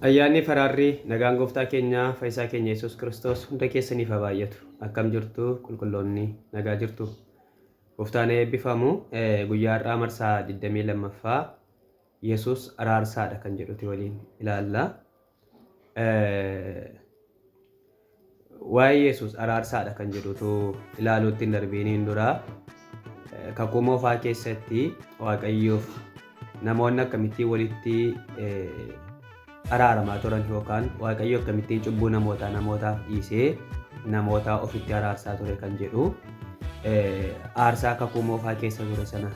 Ayyaanni faraarrii nagaan gooftaa keenyaa fayyisaa keenya Yesuus Kiristoos hunda keessaniif haa baay'atu. Akkam jirtu qulqulloonni nagaa jirtu. Gooftaan eebbifamu guyyaa har'aa marsaa 22ffaa Yesuus araarsaadha kan jedhuti waliin ilaalla. Waa'ee Yesuus araarsaadha kan jedhutu ilaaluutti hin darbiiniin dura kakuu moofaa keessatti Waaqayyoof namoonni akkamittiin walitti araaramaa turan yookaan Waaqayyo akkamittiin cubbuu namootaaf dhiisee namoota ofitti araarsaa ture kan jedhu aarsaa kakuu moofaa keessa ture sana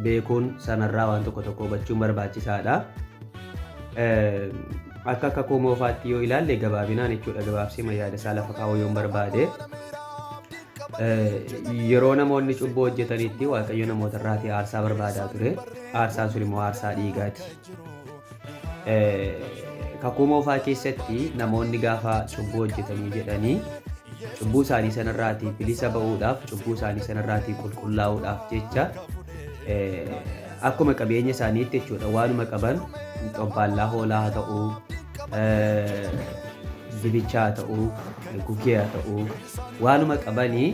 beekuun sanarraa waan tokko hubachuun barbaachisaadha. Akka kakuu moofaatti yoo ilaalle gabaabinaan jechuudha, gabaabsee yaada isaa lafa kaa'uu yoo barbaade yeroo namoonni cubbuu hojjetanitti Waaqayyo namoota irraatii aarsaa barbaadaa ture. Aarsaan sun immoo aarsaa dhiigaati. Kakuu moofaa keessatti namoonni gaafa cubbuu hojjetanii jedhanii cubbuu isaanii sanarraatii bilisa ba'uudhaaf, cubbuu isaanii sanarraatii qulqullaa'uudhaaf jecha akkuma qabeenya isaaniitti jechuudha waanuma qaban xobbaallaa hoolaa haa ta'uu, dibichaa haa ta'uu, gugee haa ta'uu waanuma qabanii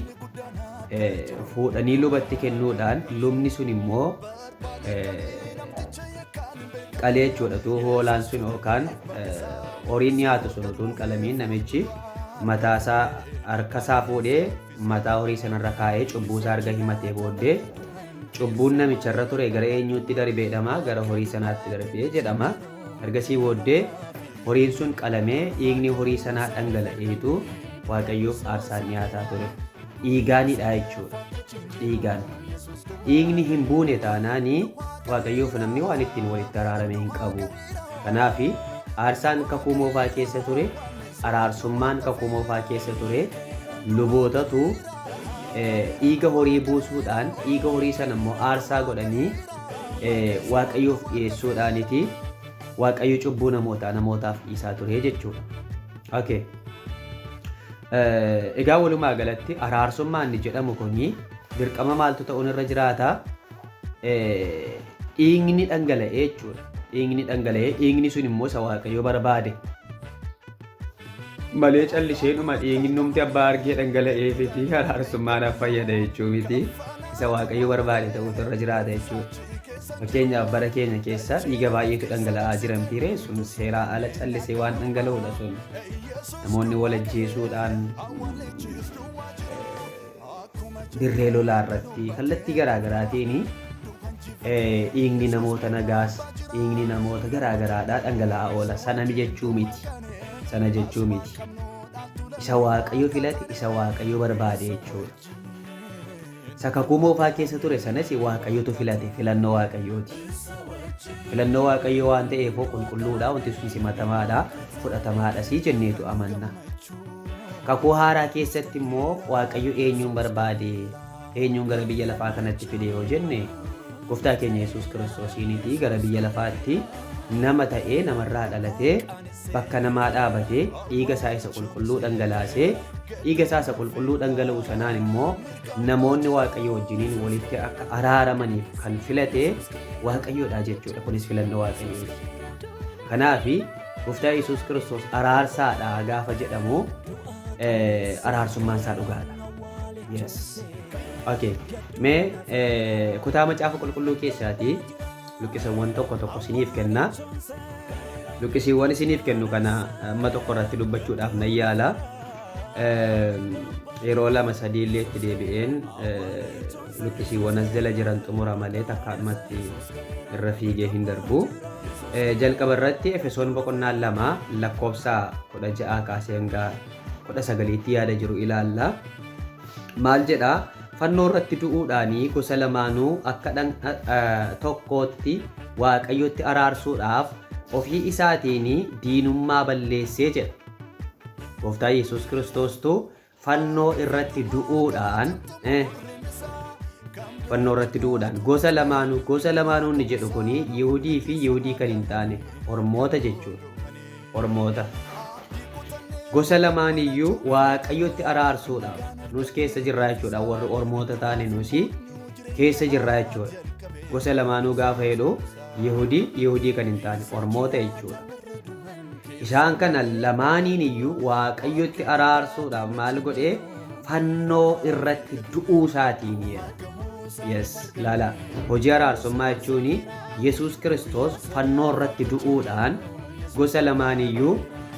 fuudhanii lubatti kennuudhaan lubni sun immoo qalee jechuudha. Hoolaan sun yookaan horiin nyaatu sun utuun qalamiin namichi mataasaa harkasaa fuudhee mataa horii sanarra kaa'ee cubbuusaa erga himatee booddee cubbuun namicharra ture gara eenyuutti darbeedhama? Gara horii sanaatti darbee jedhama. Ergasii booddee horiin sun qalamee dhiigni horii sanaa dhangala'eetu Waaqayyoof aarsaan dhiyaataa ture. Dhiigaanidha jechuudha. Dhiigni hin buune taanaanii Waaqayyoof namni waan ittiin walitti araarame hin qabu. Kanaaf aarsaan kakuu moofaa keessa ture, araarsummaan kakuu moofaa keessa ture, lubootatu dhiiga horii buusuudhaan dhiiga horii sana immoo aarsaa godhanii Waaqayyoof dhiyeessuudhaaniti Waaqayyo cubbuu namootaaf dhiisaa ture jechuudha. Okay. Egaa walumaa galatti araarsummaan jedhamu kuni dirqama maaltu ta'uun irra jiraata? Dhiigni dhangala'ee jechuudha. Dhiigni sun immoo isa Waaqayyo barbaade malee callisee dhuma dhiigni numti abbaa argee dhangala'eefiti araarsummaadhaaf fayyada jechuu miti. Isa Waaqayyo barbaade ta'utu irra jiraata jechuudha. Fakkeenyaaf bara keenya keessa dhiiga baay'eetu dhangala'aa jiran ture. Sun seeraa ala callisee waan dhangala'uudha sun. Namoonni wal ajjeesuudhaan dirree lolaa irratti kallattii garaagaraatiin dhiigni namoota nagaas, dhiigni namoota garaagaraadhaa dhangala'aa oola. Sana jechuu miti. Isa Waaqayyo filate, isa Waaqayyo barbaade jechuudha. Isa kakuu moofaa keessa ture sanas Waaqayyotu filate, filannoo Waaqayyooti. Filannoo Waaqayyoo waan ta'eef qulqulluudha, wanti sun simatamaadha, fudhatamaadha sii jenneetu amanna. Kakuu haaraa keessatti immoo Waaqayyo eenyuun barbaade, eenyuun gara biyya lafaa kanatti fide yoo jenne gooftaa keenya Yesuus Kiristoosiiniti. Gara biyya lafaatti nama ta'ee namarraa dhalatee bakka namaa dhaabatee dhiiga isaa isa qulqulluu dhangalaasee dhiiga isaa isa qulqulluu dhangala'u sanaan immoo namoonni Waaqayyo wajjiniin walitti akka araaramaniif kan filate Waaqayyoodha jechuudha. Kunis filannoo Waaqayyooti. Kanaaf gooftaa Yesuus Kiristoos araarsaadha gaafa jedhamu araarsummaan isaa dhugaadha. Yes. Okay. Mee kutaa macaafa qulqulluu keessaati luqqisawwan tokko isiniif kenna. Luqqisiiwwan isiniif kennu kana amma tokko irratti dubbachuudhaaf nan yaala. Yeroo 2-3 illee itti deebi'een luqqisiiwwan as jala jiran xumura malee takkaadhumatti irra fiigee hin darbu. Jalqaba irratti Efesoon 2 lakkoofsa 16 kaasee hanga 19tti yaada jiru ilaalla. Maal jedhaa? Fannoo irratti du'uudhaanii gosa lamaanuu akka tokkootti Waaqayyotti araarsuudhaaf ofii isaatiin diinummaa balleessee jedha. Gooftaa Yesuus Kiristoostu fannoo irratti du'uudhaan gosa lamaanuu inni jedhu kuni Yihudii fi Yihudii kan hin taane Ormoota jechuudha. Ormoota. Gosa lamaaniyyuu Waaqayyotti araarsuudhaaf nus keessa jirraa jechuudha. Warri Ormoota taane nusi keessa jirraa jechuudha. Gosa lamaanuu gaafa jedhu Yihudii kan hin taane Ormoota jechuudha. Isaan kana lamaaniin iyyuu Waaqayyotti araarsuudhaaf maal godhee fannoo irratti du'uu isaatiin jedha. Yes, laala. Hojii araarsummaa jechuun Yesuus Kiristoos fannoo irratti du'uudhaan gosa lamaaniyyuu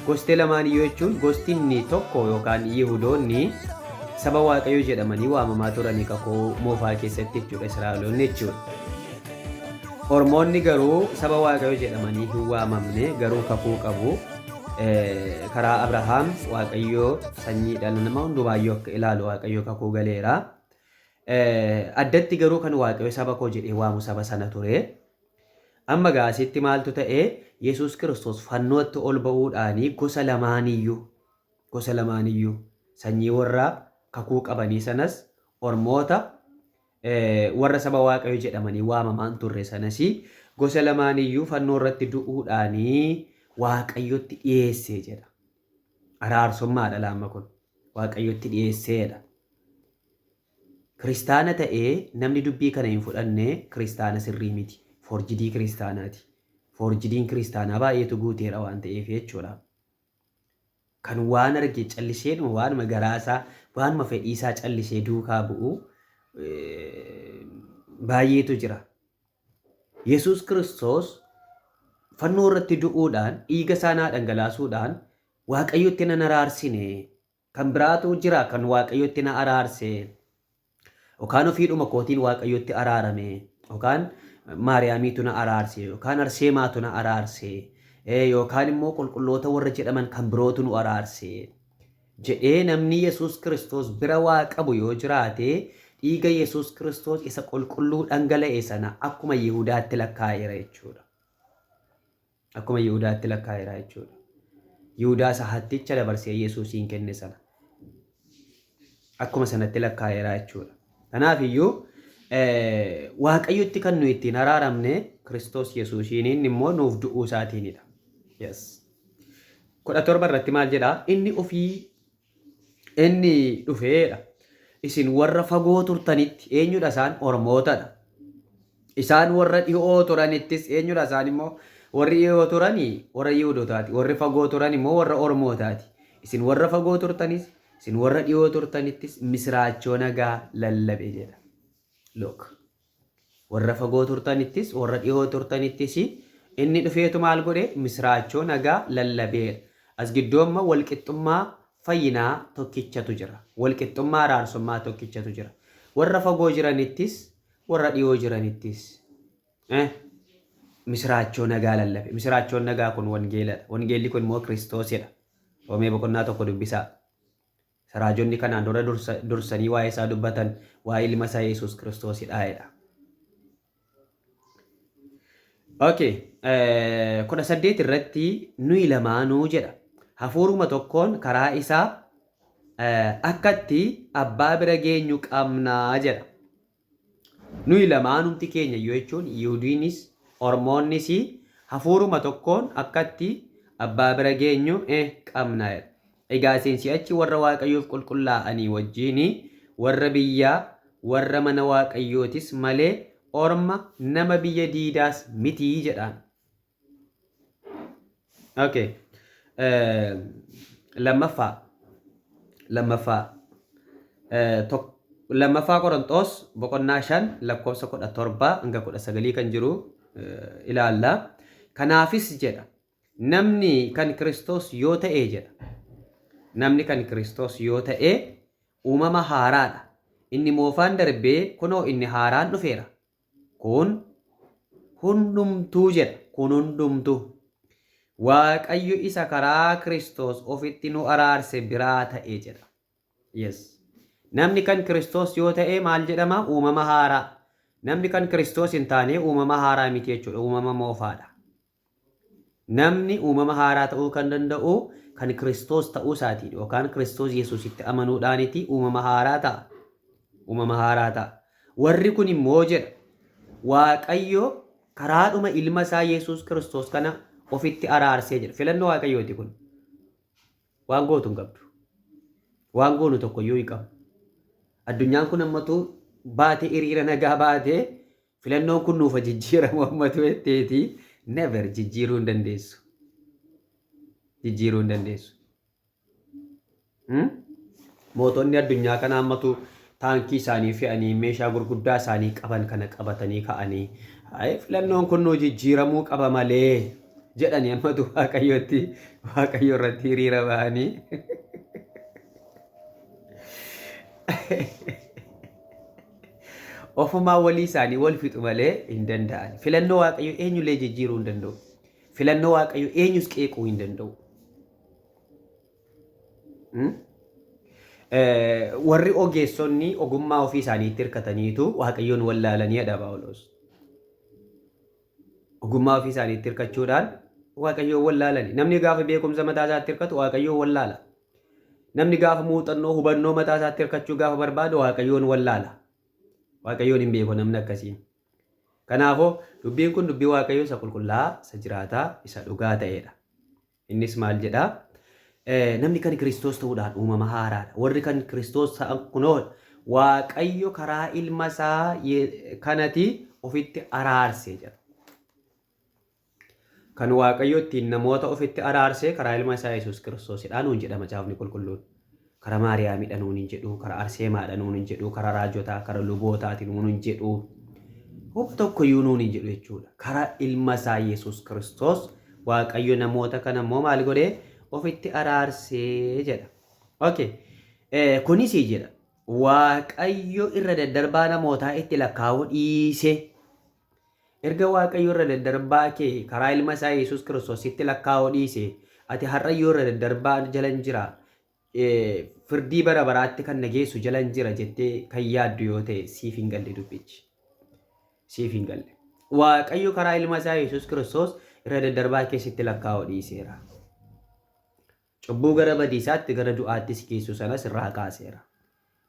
jechuun gosti inni tokko yookaan Yihudoonni saba Waaqayyoo jedhamanii waamamaa turanii kakuu moofaa keessatti jechuudha, Israa'eloonni jechuudha. Ormoonni garuu saba Waaqayyoo jedhamanii hin waamamne, garuu kakuu qabu. Karaa Abrahaam Waaqayyoo sanyii dhala namaa hundumaayyuu akka ilaalu Waaqayyoo kakuu galeera. Addatti garuu kan Waaqayyoo saba koo jedhee waamu saba sana ture. Amma gaasitti maaltu ta'e? Yesuus Kiristoos fannootti ol ba'uudhaanii gosa lamaaniyyuu sanyii warra kakuu qabanii sanas Ormoota warra saba Waaqayyoo jedhamanii waamamaan turre sanas gosa lamaaniyyuu fannoo irratti du'uudhaanii Waaqayyotti dhiyeessee jedha. Araarsummaadha laamma kun. Waaqayyotti dhiyeesseedha. Kiristaana ta'ee namni dubbii kana hin fudhanne kiristaana sirrii miti. Forjidii kiristaanaati. Forjidiin kiristaanaa baay'eetu guuteera waan ta'eef jechuudha. Kan waan arge callisee waanuma garaasaa, waanuma fedhiisaa callisee duukaa bu'u baay'eetu jira. Yesuus Kiristoos fannoo irratti du'uudhaan dhiiga isaa dhangalaasuudhaan Waaqayyotti na araarsine, kan biraatu jira kan Waaqayyotti na araarse, yookaan ofiidhuma kootiin Waaqayyotti araarame, yookaan Maariyaamiitu na araarse, yookaan Arseemaatu na araarse, yookaan immoo qulqulloota warra jedhaman kan birootu nu araarse jedhee namni Yesuus Kiristoos bira waa qabu yoo jiraate dhiiga Yesuus Kiristoos isa qulqulluu dhangala'e sana akkuma Yihudaatti lakkaa'eera jechuudha. Akkuma Yihudaatti lakkaa'eera jechuudha. Yihudaa isa hatticha dabarsee Yesuusiin kenne sana akkuma sanatti lakkaa'eera jechuudha. Kanaaf iyyuu Waaqayyotti kan nuyi ittiin araaramne Kiristoos Yesuusiin, inni immoo nuuf du'uu isaatiinidha. Yes. 17 irratti maal jedhaa? Inni dhufeedha. Isin warra fagoo turtanitti eenyudha isaan? Ormootadha. Isaan warra dhihoo turanittis eenyudha isaan immoo? Warri dhihoo turanii warra Yihuudootaati. Warri fagoo turan immoo warra Ormootaati. Isin warra fagoo turtanis isin warra dhihoo turtanittis misiraachoo nagaa lallabe jedha. Look. Warra fagoo turtanittis warra dhihoo turtanittis inni dhufeetu maal godhe? Misiraachoo nagaa lallabeedha. As giddoomma walqixxummaa fayyinaa tokkichatu jira. Walqixxummaa araarsummaa tokkichatu jira. Warra fagoo jiranittis warra dhihoo jiranittis misiraachoo nagaa lallabe. Misiraachoon nagaa kun wangeeladha. Wangeelli kun immoo Kiristoosidha. Roomee boqonnaa 1 dubbisaa. Raajonni kanaan dura dursanii waa'ee isaa dubbatan waa'ee ilma isaa Yesuus Kiristoosidha jedha. Okay, 18 irratti nuyi lamaanuu jedha. Hafuuruma tokkoon karaa isaa akkatti abbaa bira geenyu qabnaa jedha. Nuyi lamaanumti keenya yoo jechuun Yihudiinis Ormoonnis hafuuruma tokkoon akkatti abbaa bira geenyu qabnaa jedha. Egaa si'achi warra Waaqayyoof qulqullaa'anii wajjin warra biyyaa warra mana Waaqayyootis malee orma nama biyya diidaas mitii jedhaan. Okay. Lammaffaa Qorontos boqonnaa 5 lakkoofsa 17 hanga 19 kan jiru ilaalla. Kanaafis jedha namni kan Kiristoos yoo ta'e jedha. Namni kan Kiristoos yoo ta'e uumama haaraadha. Inni moofaan darbee kunoo inni haaraan dhufeera. Kun hundumtuu jedha. Kun hundumtuu. Waaqayyo isa karaa Kiristoos ofitti nu araarse biraa ta'e jedha. Yes. Namni kan Kiristoos yoo ta'e maal jedhama? Uumama haaraa. Namni kan Kiristoos hin taane uumama haaraa miti jechuudha. Uumama moofaadha. Namni uumama haaraa ta'uu kan danda'u kan Kiristoos ta'uu isaati yookaan Kiristoos Yesuusitti amanuudhaaniti uumama haaraa ta'a. Uumama haaraa ta'a. Warri kun immoo jedha Waaqayyo karaadhuma ilma isaa Yesuus Kiristoos kana ofitti araarsee jedha. Filannoo Waaqayyooti kun. Waan gootu hin qabdu. Waan goonu tokko iyyuu hin qabu. Addunyaan kun ammatu baatee hiriira nagaa baatee filannoon kun nuufa jijjiiramu ammatu jetteeti never jijjiiruu hin dandeessu. jijjiiruu hin dandeessu. Mootonni addunyaa kana hammatu taankii isaanii fe'anii meeshaa gurguddaa isaanii qaban kana qabatanii ka'anii filannoon kun nuu jijjiiramuu qaba malee jedhanii hammatu waaqayyo irratti hiriira ba'anii ofumaa walii isaanii wal fixu malee hin danda'an. Filannoo waaqayyo eenyullee jijjiiruu hin danda'u. Filannoo waaqayyo eenyus qeequu hin danda'u. Warri ogeessonni ogummaa ofii isaaniitti hirkataniitu waaqayyoon wallaalanii jedha Phaawulos. Ogummaa ofii isaaniitti hirkachuudhaan waaqayyoon wallaalani. Namni gaafa beekumsa mataa isaatti hirkatu waaqayyoon wallaala. Namni gaafa muuxannoo hubannoo mataa isaatti hirkachuu gaafa barbaadu waaqayyoon wallaala. Waaqayyoon hin beeku namni akkasiin. Kanaafuu dubbiin kun dubbii waaqayyoo isa qulqullaa'aa, isa jiraataa, isa dhugaa ta'edha. Innis maal jedhaa? Namni kan Kiristoos ta'uudhaan uumama haaraadha. Warri kan Kiristoos ta'an kunoo waaqayyo karaa ilma isaa kanatti ofitti araarse jedha. Kan waaqayyo ittiin namoota ofitti araarse karaa ilma isaa Yesuus Kiristoosidha nuun jedha macaafni qulqulluun. Karaa Maariyaamidha nuun hin jedhu, karaa Arseemaadha nuun hin jedhu, karaa raajotaa, karaa lubootaatiin nuun hin jedhu. Hubba tokkoyyuu nuun hin jedhu jechuudha. Karaa ilma isaa Yesuus Kiristoos waaqayyo namoota kana immoo maal godhee ofitti araarsee jedha. Okay. Kunis jedha waaqayyo irra daddarbaa namootaa itti lakkaa'uu dhiise. Erga waaqayyo irra daddarbaa kee karaa ilma isaa Yesuus Kiristoos itti lakkaa'uu dhiise, ati har'ayyoo irra daddarbaa jalan jira. Firdii bara baraatti kan nageessu jalan jira jettee kan yaaddu yoo ta'e siif hin galle dubbichi. Siif hin galle. Waaqayyo karaa ilma isaa Yesuus Kiristoos irra daddarbaa keessatti lakkaa'uu dhiiseera. Cubbuu gara badiisaatti gara du'aatti si geessu sanas irraa kaaseera.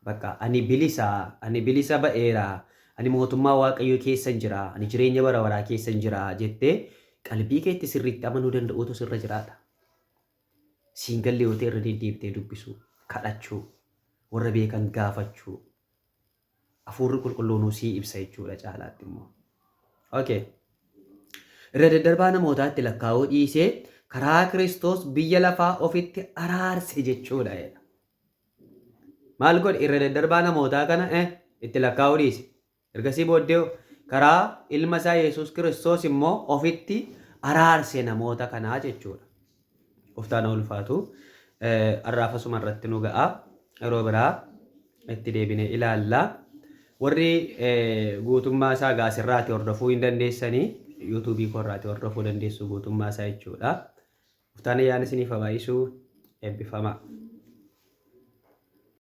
Bakka ani bilisa ba'eera. Ani mootummaa waaqayyoo keessan jira. Ani jireenya bara baraa keessan jira jettee qalbii keetti sirriitti amanuu danda'uutu sirra jiraata. Siin galle yoo ta'e irra deddeebitee dubbisuu, kadhachuu, warra beekan gaafachuu. Hafuurri qulqulluun sii ibsa jechuudha caalaatti immoo. Okay. Irra daddarbaa namootaatti lakkaa'uu dhiisee karaa Kiristoos biyya lafaa ofitti araarse jechuudha. Maal godhe irra daddarbaa namootaa kana itti lakkaa'uu dhiise. Ergasii booddee karaa ilma isaa Yesuus Kiristoos immoo ofitti araarse namoota kanaa jechuudha. Uftaan ulfaatu arraafa suma irratti nu ga'a. Yeroo biraa itti deebine ilaalla. Warri guutummaa isaa gaasirraati hordofuu hin dandeessanii yuutuubii korraati hordofuu dandeessu guutummaa isaa jechuudha. Uftaan ayyaana isiniif haa baay'isuu eebbifamaa.